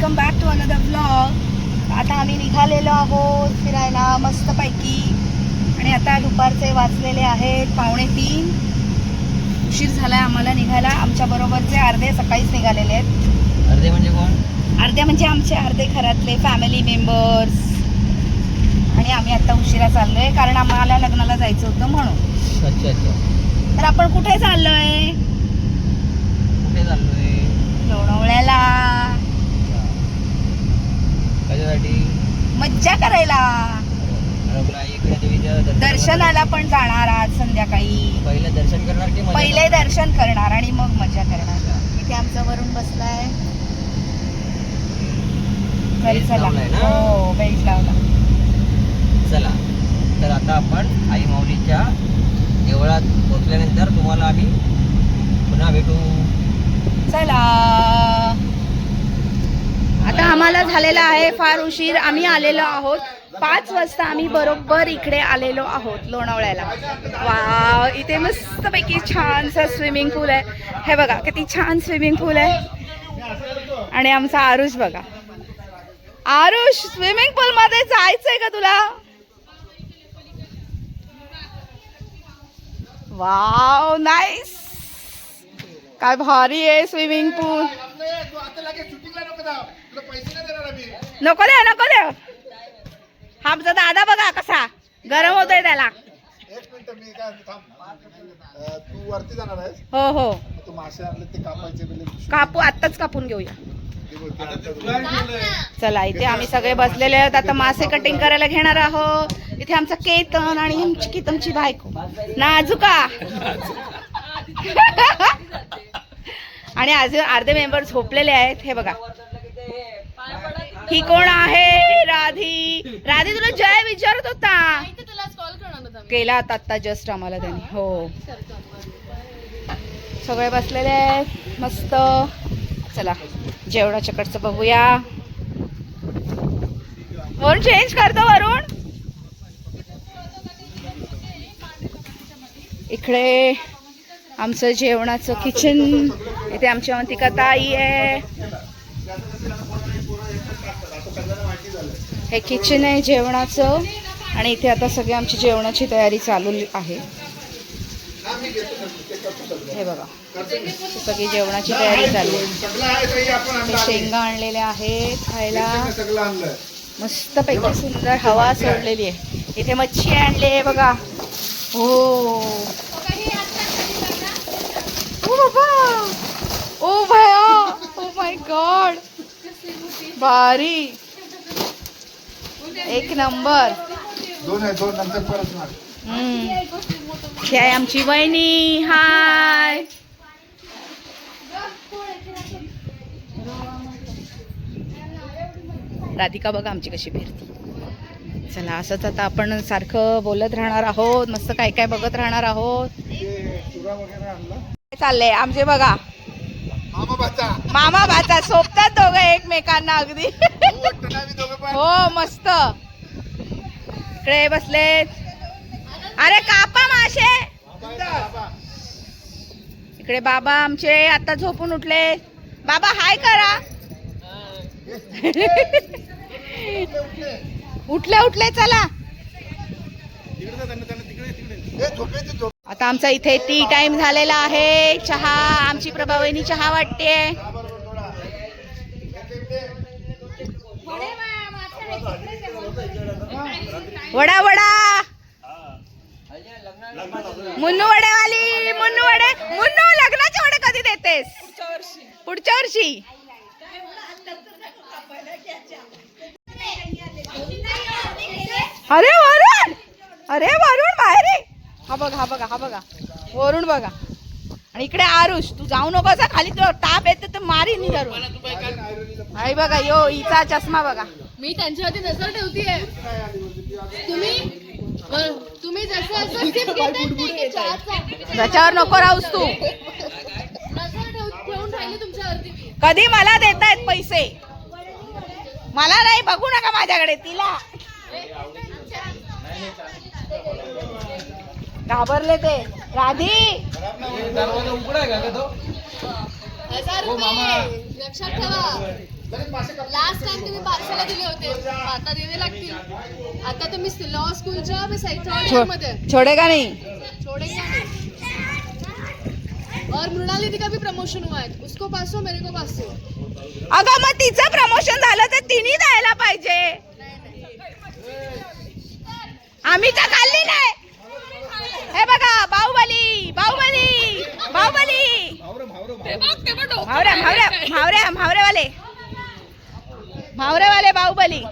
Welcome back to another vlog. आता आम्ही निघालेलो आहोत फिरायला मस्तपैकी आणि आता दुपारचे वाजलेले आहेत 2:45. उशीर झाला आहे आम्हाला निघायला. आमच्या बरोबरचे अर्धे सकाळीच निघालेले आहेत. अर्धे म्हणजे कोण? अर्धे म्हणजे आमचे अर्धे घरातले फॅमिली मेंबर्स. आणि आम्ही आता उशिरा चाललोय कारण आम्हाला लग्नाला जायचं होतं म्हणून. अच्छा अच्छा. तर आपण कुठे चाललोय? कुठे चाललोय? लोणावळ्याला. कशासाठी? मज्जा करायला. दर्शनाला पण जाणार आज संध्याकाळी. पहिले दर्शन करणार की पहिले दर्शन करणार आणि मग मजा करणार. इथे आमचा वरून बसलाय. चला. हो, बेल्ट लावला. चला तर आता आपण आई माऊलीच्या देवळात पोहोचल्यानंतर तुम्हाला आम्ही पुन्हा भेटू. चला. आता आम्हाला झालेला आहे फार उशीर. आम्ही आलेलो आहोत 5 वाजता. आम्ही बरोबर इकडे आलेलो आहोत लोणावळ्याला. वा, इथे मस्तपैकी छानसा स्विमिंग पूल आहे. हे बघा किती छान स्विमिंग पूल आहे. आणि आमचा आरुष बघा. आरुष, स्विमिंग पूल मध्ये जायचंय का तुला? Wow, nice. काय भारी आहे स्विमिंग पूल. नको दे, नको दे. हा आमचा दादा बघा कसा गरम होतोय त्याला. एक मिनिट, मी काय तू वरती जाणार आहेस? हो हो, तू मासे आणले ते कापायचे. कापू, आत्ताच कापून घेऊया. चला, इथे आम्ही सगळे बसलेले आहेत. आता मासे कटिंग करायला घेणार आहोत. इथे आमचा केतन आणि आमची केतनची बायको नाजुका. आणि अजून अर्धे मेंबर झोपलेले आहेत. हे बघा, ही कोण आहे? राधी. राधी तुला जय विचारत होता. केला आता जस्ट आम्हाला त्याने. हो, सगळे बसलेले आहेत मस्त. चला जेवणाच्या कडचं बघूया. वरून चेंज करतो. वरून इकडे आमचं जेवणाचं किचन. इथे आमची अवंतिका ताई आहे. हे किचन आहे जेवणाचं. आणि इथे आता सगळी आमची जेवणाची तयारी चालू आहे. हे बघा, सगळी जेवणाची तयारी चालू आहे. शेंगा आणलेल्या आहेत खायला. मस्त पैकी सुंदर हवा सोडलेली आहे. इथे मच्छी आणली आहे बघा. हो, ओ बाबा, ओ भया, ओ माय गॉड, भारी, एक नंबर. दोन नंतर परत मार. ही आहे आमची वहिनी. हाय. राधिका बघा आमची कशी फिरते. चला, असंच आता आपण सारखं बोलत राहणार आहोत. मस्त काय काय बघत राहणार आहोत. चाललंय आमचे बघा मामा भाचा सोबतात दोघं एकमेकांना अगदी. हो, मस्त. इकडे बसलेत. अरे कापा मासे. इकडे बाबा आमचे आता झोपून उठले. बाबा हाय करा. उठले. चला, आता आमचा इथे टी टाइम झालेला आहे. चहा, आमची प्रभावहिनी चहा वाटते. वडा मुन्नू वडेवाली. मुन्नू लग्नाचे वडे कधी देतेस? पुढच्या वर्षी. अरे वरुण बाहेर आहे. हा बघा वरुण बघा. आणि इकडे आरुष. तू जाऊ नकोस खाली, तो ताप येते तर मारी नि धरून. आई बघा, यो हिचा चष्मा बघा. मी त्यांच्यावरती नजर ठेवतीये. तुम्ही जसं त्याच्यावर नको राहूस तू. नजर ठेवून राहिले तुमच्यावरती. कधी मला देतायत पैसे? मला नाही, बघू नका माझ्याकडे. तिला घाबरले ते. राधी, दरवाजा उघडा आहे का तो? लक्षात ठेवा. लास्ट टाइम तुम्ही बारशाला दिले होते, आता देवे लागतील. आता तुम्ही लॉ स्कूलच्या थर्ड मध्ये छोडेगा नाही. छोड़ेगा नहीं. और मृणाली दी का भी प्रमोशन हुआ है, उसको 500 मेरे को 500. अगं मग तिचं प्रमोशन झालं तर तिने द्यायला पाहिजे. आम्ही तर खाल्ली नाही. हे बघा बाहुबली बाहुबली बाहुबली भावरेवाले बाहुबली.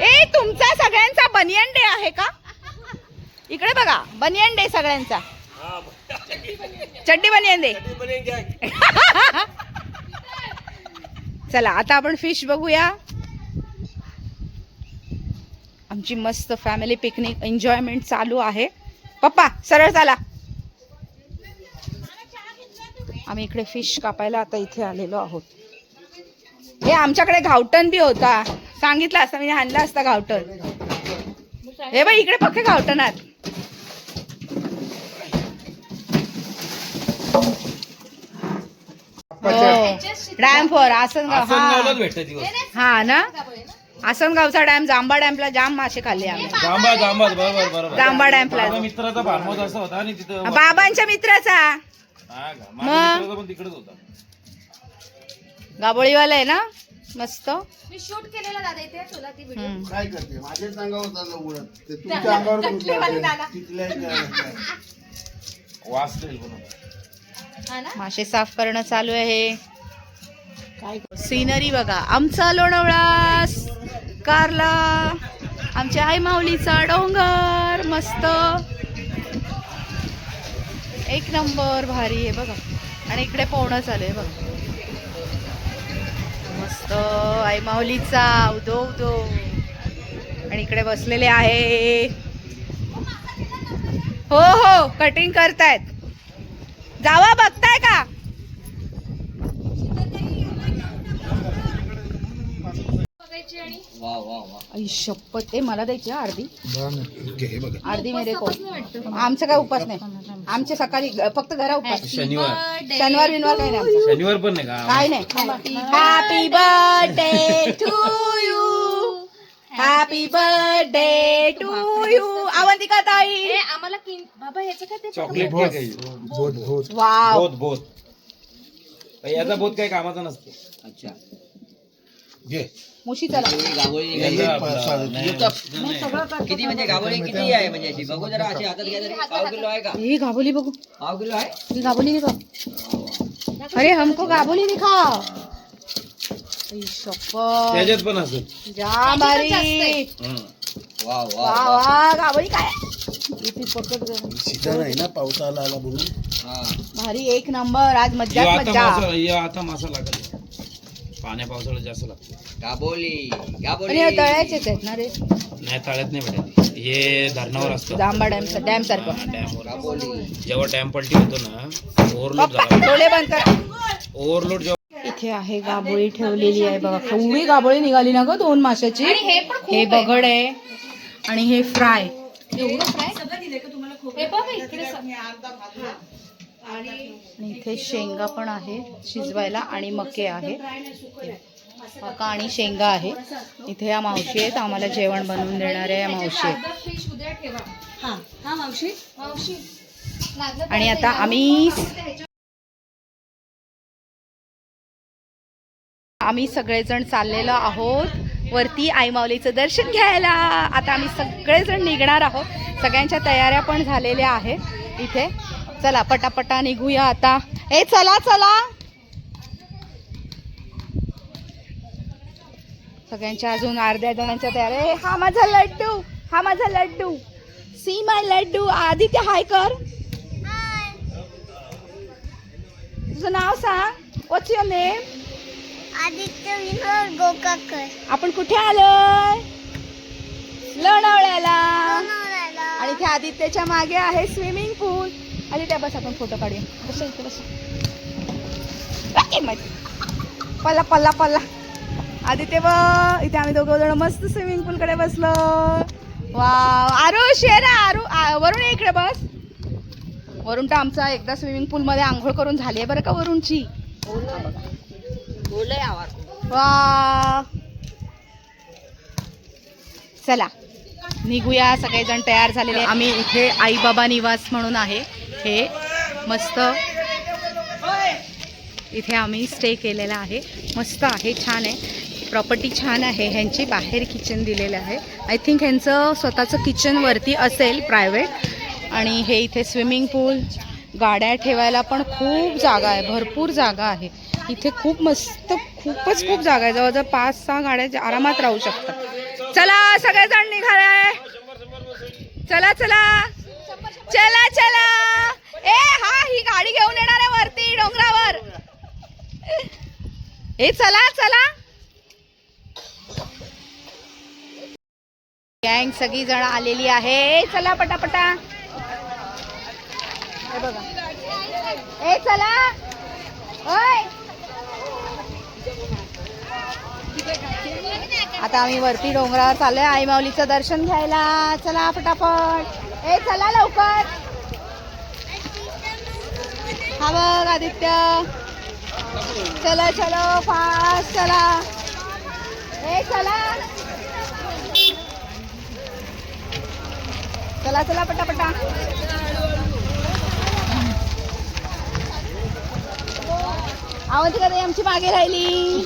ए तुमचा सगळ्यांचा बनियन डे आहे का? इकडे बघा बनियन डे सगळ्यांचा. चड्डी बनियन डे. चला आता आपण फिश बघूया. आमची मस्त फॅमिली पिकनिक एन्जॉयमेंट चालू आहे. पप्पा सरळ चला. आम्ही इकडे फिश कापायला आता इथे आलेलो आहोत. हे आमच्याकडे घावटण बी होता, सांगितलं असतं मी आणला असता घावटण. हे बाई इकडे पक्के घावटणात. Dam for Asangaon. हा ना, आसनगावचा डॅम, जांबा डॅमला जाम मासे खाल्ले आम्ही. जांबा डॅमला मित्राचा फार्महाऊस असा होता आणि तिथं बाबांच्या मित्राचा. मग तिकडेच होता. गाबोळीवाला आहे ना मस्त. मी शूट केलेला दादा इथे, तुला ती व्हिडिओ. काय करते माझ्या अंगावर झालं उडत ते तुमच्या अंगावर वाचते हा ना. मासे साफ करणं चालू आहे. काय सीनरी बघा. आमचा लोणावळा कारला, आमच्या आई माऊलीचा डोंगर मस्त एक नंबर भारी आहे बघा. आणि इकडे पोहणं चालू आहे बघा मस्त. आई माऊलीचा उदो उदो. आणि इकडे बसलेले आहे. हो हो कटिंग करतायत. जावा बघताय का? बघायची आणि वा वा वा. आई शपथ. ते मला द्यायची हा अर्धी. हे बघा अर्धी मेरे को. आमचं काय उपास नाही. आमचे सकाळी फक्त घरा उपास. शनिवार शनिवार बिनवार काही नाही आमचं. शनिवार पण नाही का? काय नाही. Happy birthday to you. Happy birthday to you. Avantika tai. हे आम्हाला बाबा ह्याचं काय ते चॉकलेट केक आहे. भोत भोत वाव. बोत बोत. याचा बोत काही कामाचा नसतो. अच्छा. घे गाबोळी मुशी चला. निघाली. यांचा आपला- किती म्हणजे गाबोळी किती आहे म्हणजे अशी बघू जरा, अशी हातात घ्या तरी. पाव किलो आहे का? ही गाबोली बघू. पाव किलो आहे. ही गाबोली नहीं खाओ. अरे हमको गाबोली नहीं खाओ. त्याच्यात पण असत. जा बारी. वा वा वा वा गाबोली काय इथे पकड गं. सीधा नाही ना पावसाला आला म्हणून. हा. भारी एक नंबर. आज मज्जाच मज्जा. आता मासा लागत. पाण्या पावसाळ्यात जास्त लागतो. गाबोली आणि गाबोली. हे तळ्याचेच आहेत ना रे. नाही ताळ्यात नाही भेटत. हे धरणावर असतं. जांबा डॅम सारखं. डॅमवर. गाबोली. जेव्हा डॅम पलटी होतो ना, ओव्हरलोड पप्पा झाला. डोळे बंद कर. ओव्हरलोड जेव्हा इथे आहे गाबोळी ठेवलेली आहे बघा. केवढी गाबोळी निघाली ना ग 2 माशाची. हे बघड आहे आणि हे फ्राय. एवढं फ्राय हे बघ इकडे आणि इथे शेंगा पण आहे शिजवायला आणि मके आहे. मका आणि शेंगा आहे. इथे या मावशी आहेत, आम्हाला जेवण बनवून देणाऱ्या या मावशी आहेत. फिश उद्या ठेवा. हा मावशी मावशी. आणि आता आम्ही सगळेजण चाललेलो आहोत वरती आई माऊलीचं दर्शन घ्यायला. आता आम्ही सगळेजण निघणार आहोत. सगळ्यांच्या तयाऱ्या पण झालेल्या आहेत इथे. चला पटापटा निघूया आता. ए चला चला. सगळ्यांच्या अजून अर्ध्या जणांच्या तयाऱ्या. हा माझा लड्डू, हा माझा laddoo. See my laddoo. Aditya hi कर. तुझं नाव सांग. What's your name? Aditya Vinod Gokakar. आपण कुठे आलोय? लोणावळ्याला. आणि इथे आदित्यच्या मागे आहे स्विमिंग पूल. आदित्य बस आपण फोटो काढूया. बस इथे बस. पल्ला पल्ला पल्ला. आदित्य इथे आम्ही दोघं जण मस्त स्विमिंग पूल कडे बसलो. वाव. आरुष ये ना. वरुण ये इकडे बस. वरुण तर आमचा एकदा स्विमिंग पूल मध्ये आंघोळ करून झाली आहे बरं का वरुणची. वा, चला निघूया. सगळेजण तयार झालेले. आम्ही इथे आई बाबा निवास म्हणून आहे, हे मस्त इथे आम्ही स्टे केलेला आहे. मस्त आहे, छान आहे, प्रॉपर्टी छान आहे. ह्यांची बाहेर किचन दिलेलं आहे. आय थिंक ह्यांचं स्वतःचं किचन वरती असेल प्रायव्हेट. आणि हे इथे स्विमिंग पूल, गाड्या ठेवायला पण खूप जागा आहे, भरपूर जागा आहे इथे. खूप मस्त, खूप जागा आहे. जवळजवळ 5-6 गाड्या आरामात राहू शकतात. चला सगळेजण निघाले. चला चला चला चला. ए हा, ही गाडी घेऊन येणार आहे वरती डोंगरावर. ए चला चला. गँग सगळी जण आलेली आहे. चला पटापटा. हे बघा. ए चला. ओय, आता आम्ही वरती डोंगरावर चाललोय आई माऊलीचं दर्शन घ्यायला. चला पटापट. ए चला लवकर. हा बघ आदित्य. चलो चलो फास्ट चला. ए चला चला चला पटापटा. आवाज कधी आमची मागे राहिली.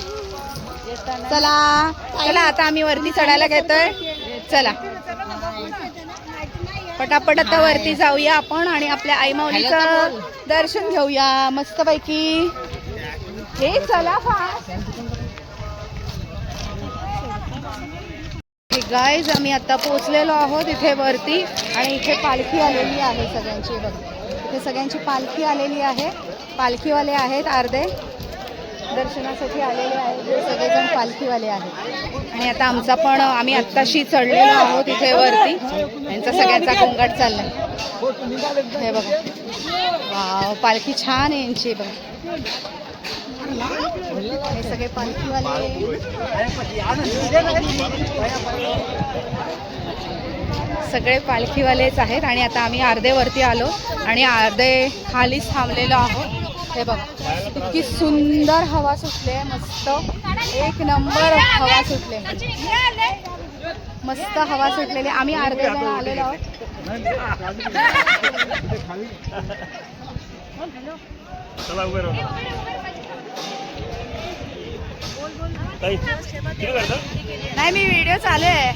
चला चला, आता आम्ही वरती चढायला घेतोय. चला पटापट आता वरती जाऊया आपण आणि आपल्या आई माऊलीचं दर्शन घेऊया मस्तपैकी. हे चला फास्ट. गाईज, आम्ही आता पोहोचलेलो आहोत इथे वरती आणि इथे पालखी आलेली आहे सगळ्यांची. बघा इथे सगळ्यांची पालखी आलेली आहे. पालखीवाले आहेत, अर्धे दर्शनासाठी आलेले आहेत, हे सगळेजण पालखीवाले आहेत. आणि आता आमचा पण, आम्ही आत्ताशी चढलेलो आहोत इथे वरती. यांचा सगळ्यांचा गोंगाट चाललाय. हे बघा, वाव, पालखी छान आहे यांची. बघा हे सगळे पालखीवाले, सगळे पालखीवालेच आहेत. आणि आता आम्ही अर्धे वरती आलो आणि अर्धे खालीच थांबलेलो आहोत. हे बघा इतकी सुंदर हवा सुटले, मस्त एक नंबर हवा सुटले, मस्त हवा सुटलेली. आम्ही अर्धे जण आलेलो आहोत. नाही, मी व्हिडिओ चालू आहे.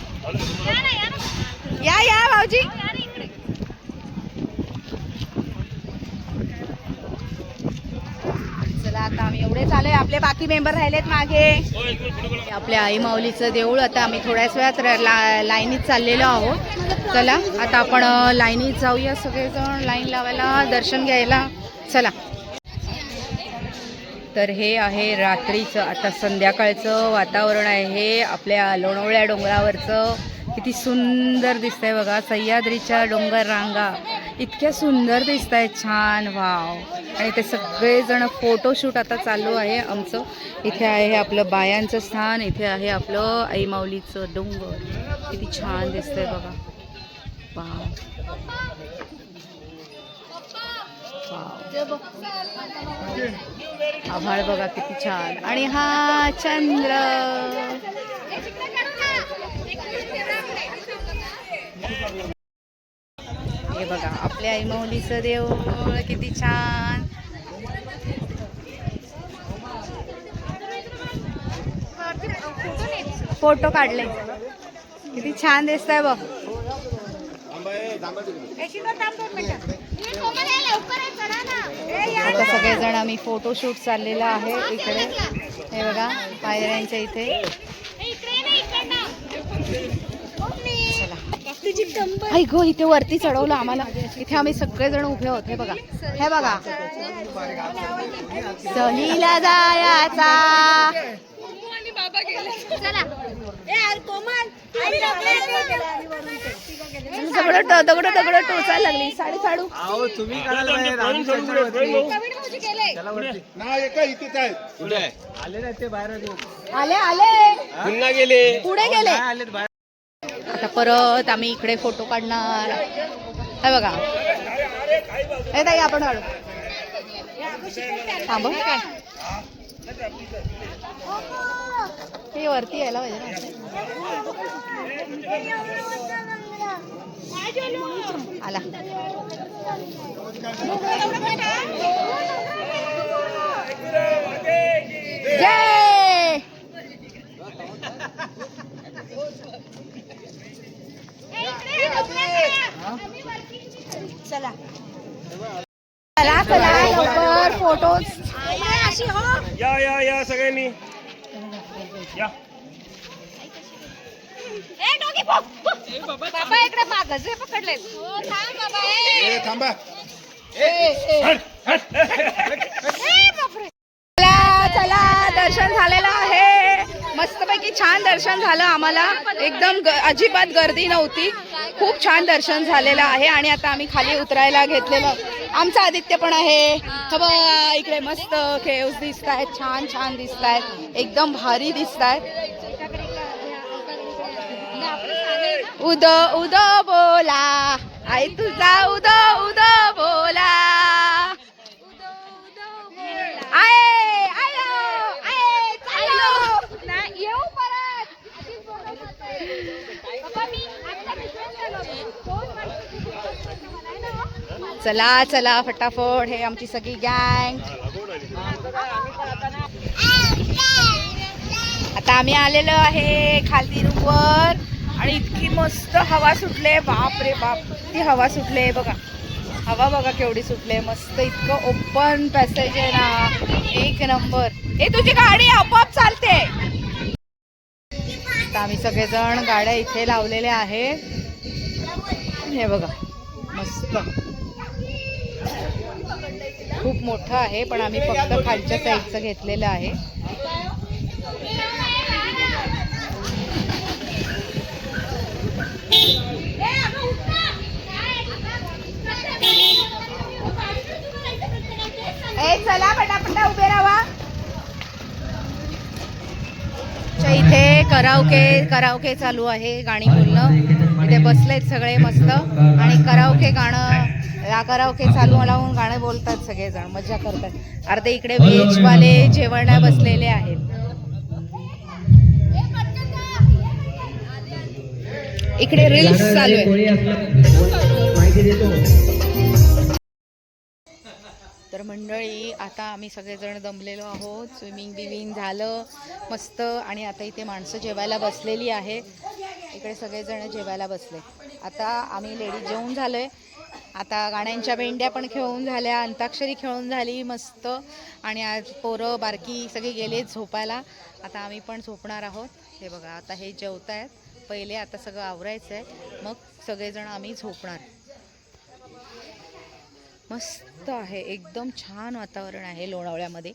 या या भाऊजी. चला आता आम्ही एवढे चालू आहे. आपले बाकी मेंबर राहिलेत मागे. आपल्या आई माऊलीचं देऊळ. आता आम्ही थोड्याच वेळात लाईनीत चाललेलो आहोत. चला आता आपण लाईनीत जाऊया, सगळेजण लाईन लावायला, दर्शन घ्यायला. चला. तर हे आहे रात्रीचं, आता संध्याकाळचं वातावरण आहे हे आपल्या लोणावळ्या डोंगरावरचं. किती सुंदर दिसतंय बघा. सह्याद्रीच्या डोंगर रांगा इतक्या सुंदर दिसत आहेत, छान, वाव. आणि ते सगळेजण फोटोशूट आता चालू आहे आमचं. इथे आहे आपलं बायांचं स्थान, इथे आहे आपलं आई माऊलीचं डोंगर. किती छान दिसतंय बघा, वाव. आभाळ बघा किती छान. आणि हा चंद्र. हे बघा आपल्या आई माऊलीचं देऊळ किती छान. फोटो काढले, किती छान दिसतंय बघ. आता सगळेजण आम्ही फोटोशूट चाललेला आहे इकडे. हे बघा पायऱ्यांच्या इथे. आई गो, इथे वरती चढवलं आम्हाला. इथे आम्ही सगळेजण उभे होते. हे बघा, हे बघा, सहलीला जायचा. दगड टोचायला लागली. साडी साडू आले आले पुढे गेले. आता परत आम्ही इकडे फोटो काढणार. हे बघा, हे ताई आपण काढू. थांब. हे वरती यायला पाहिजे ना. आला. जय. चला चला चला लवकर फोटोज. या सगळ्यांनी या. बाबा इकडे मागचे पकडले. थांबा. चला चला दर्शन झालेलं आहे. मस्तपैकी छान दर्शन झालं आम्हाला. एकदम अजिबात गर्दी नव्हती. खूप छान दर्शन झालेलं आहे. आणि आता आम्ही खाली उतरायला घेतलेलं. आमचा आदित्य पण आहे. बघा इकडे मस्त केव्स दिसत आहेत. छान छान दिसत आहेत. एकदम भारी दिसत आहेत. उद उद बोला आई तुझा उद उद बोला. आये आयो आये चालो ना येऊ परत. चला चला फटाफट. हे आमची सगळी गँग. आता आम्ही आलेलो आहे खालती रूमवर. आणि इतकी मस्त हवा सुटले. बाप रे बाप ती हवा सुटले. बघा हवा बघा केवढी सुटले. मस्त इतकं ओपन पॅसेज आहे ना. एक नंबर. हे तुझी गाडी आपोआप चालते. आता आम्ही सगळेजण गाड्या इथे लावलेल्या आहेत. हे बघा मस्त खूप मोठं आहे. पण आम्ही फक्त खालच्या साईडचं घेतलेलं आहे. चला पटापटा उभे राहा. इथे कराओके चालू आहे. गाणी बोलणं. इथे बसलेत सगळे मस्त. आणि कराओके चालू लावून गाणे बोलतात. सगळेजण मजा करतात. अर्धे इकडे व्हेजवाले जेवण बसलेले आहेत. इकडे रील्स चालू आहे. तर मंडळी आता आम्ही सगळेजण दमलेलो आहोत. स्विमिंग झालं मस्त. आणि आता इथे माणसं जेवायला बसलेली आहेत. इकडे सगळेजण जेवायला बसले. आता आम्ही लेडीज जेवून झालोय. आता गाण्यांच्या भेंड्या पण खेळून झाल्या. अंताक्षरी खेळून झाली मस्त. आणि आज पोरं बारकी सगळी गेले झोपायला. आता आम्ही पण झोपणार आहोत. हे बघा आता हे जेवतायत पहिले. आता सगळं आवरायचं आहे. मग सगळेजण आम्ही झोपणार. मस्त आहे. एकदम छान वातावरण आहे लोणावळ्यामध्ये.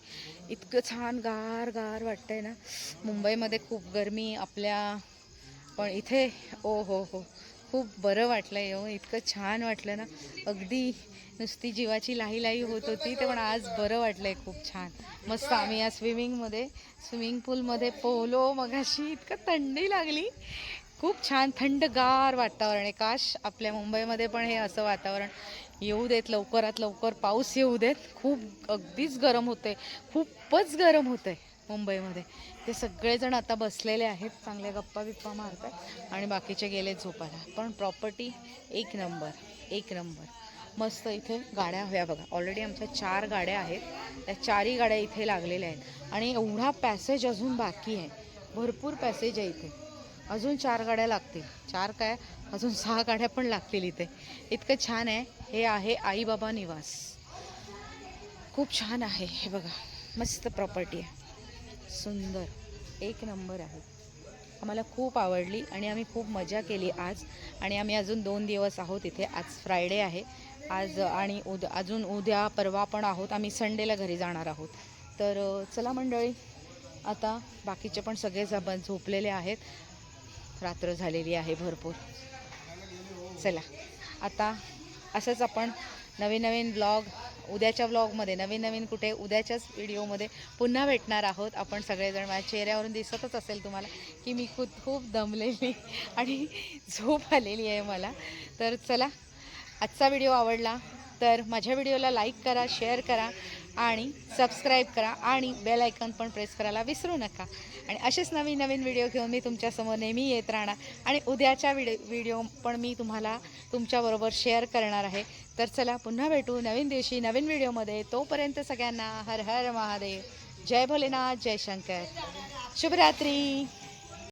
इतकं छान गार गार वाटतंय ना. मुंबईमध्ये खूप गरमी आपल्या. पण इथे ओ हो खूप बरं वाटलं येऊन. इतकं छान वाटलं ना. अगदी नुसती जीवाची लाही होत होती. ते पण आज बरं वाटलंय खूप छान मस्त. आम्ही या स्विमिंग पूलमध्ये पोहलो मगाशी. इतकं थंडी लागली. खूप छान थंडगार वातावरण आहे. काश आपल्या मुंबईमध्ये पण हे असं वातावरण येऊ देत. लवकरात लवकर पाऊस येऊ देत. खूप अगदीच गरम होतंय. खूपच गरम होतंय मुंबईमध्ये. ते सगळेजण आता बसलेले आहेत. चांगल्या गप्पा मारतात. आणि बाकीचे गेले झोपायला. पण प्रॉपर्टी एक नंबर मस्त. इथे गाड्या हव्या बघा. ऑलरेडी आमच्या 4 गाड्या आहेत. त्या 4ही गाड्या इथे लागलेल्या आहेत. आणि एवढा पॅसेज अजून बाकी आहे. भरपूर पॅसेज आहे इथे. अजून 4 गाड्या लागतील. 4 काय अजून 6 गाड्या पण लागतील इथे. इतकं छान आहे. हे आहे आई बाबा निवास. खूप छान आहे. हे बघा मस्त प्रॉपर्टी आहे. सुंदर एक नंबर आहे. आम्हाला खूप आवडली. आणि आम्ही खूप मजा केली आज. आणि आम्ही अजून 2 दिवस आहोत इथे. आज फ्रायडे आहे आज. आणि अजून उद्या परवा पण आहोत. आम्ही संडेला घरी जाणार आहोत. तर चला मंडळी आता बाकीचे पण सगळे झोपलेले आहेत. रात्र झालेली आहे भरपूर. चला आता असंच आपण नवीन ब्लॉग उद्याच्या ब्लॉगमध्ये नवीन कुठे उद्याच्याच व्हिडिओमध्ये पुन्हा भेटणार आहोत आपण सगळेजण. माझ्या चेहऱ्यावरून दिसतच असेल तुम्हाला की मी खूप दमलेली आणि झोप आलेली आहे मला. तर चला आजचा व्हिडिओ आवडला तर माझ्या व्हिडिओला लाईक करा, शेअर करा आणि सबस्क्राईब करा आणि बेल आयकॉन पण प्रेस करायला विसरू नका. आणि असेच नवीन नवीन व्हिडिओ घेऊन मी तुमच्यासमोर नेहमी येत राहणार आणि उद्याच्या व्हिडिओ पण मी तुम्हाला तुमच्याबरोबर शेअर करणार आहे. तर चला पुन्हा भेटू नवीन दिवशी नवीन व्हिडिओमध्ये. तोपर्यंत सगळ्यांना हर हर महादेव, जय भोलेनाथ, जय शंकर, शुभरात्री.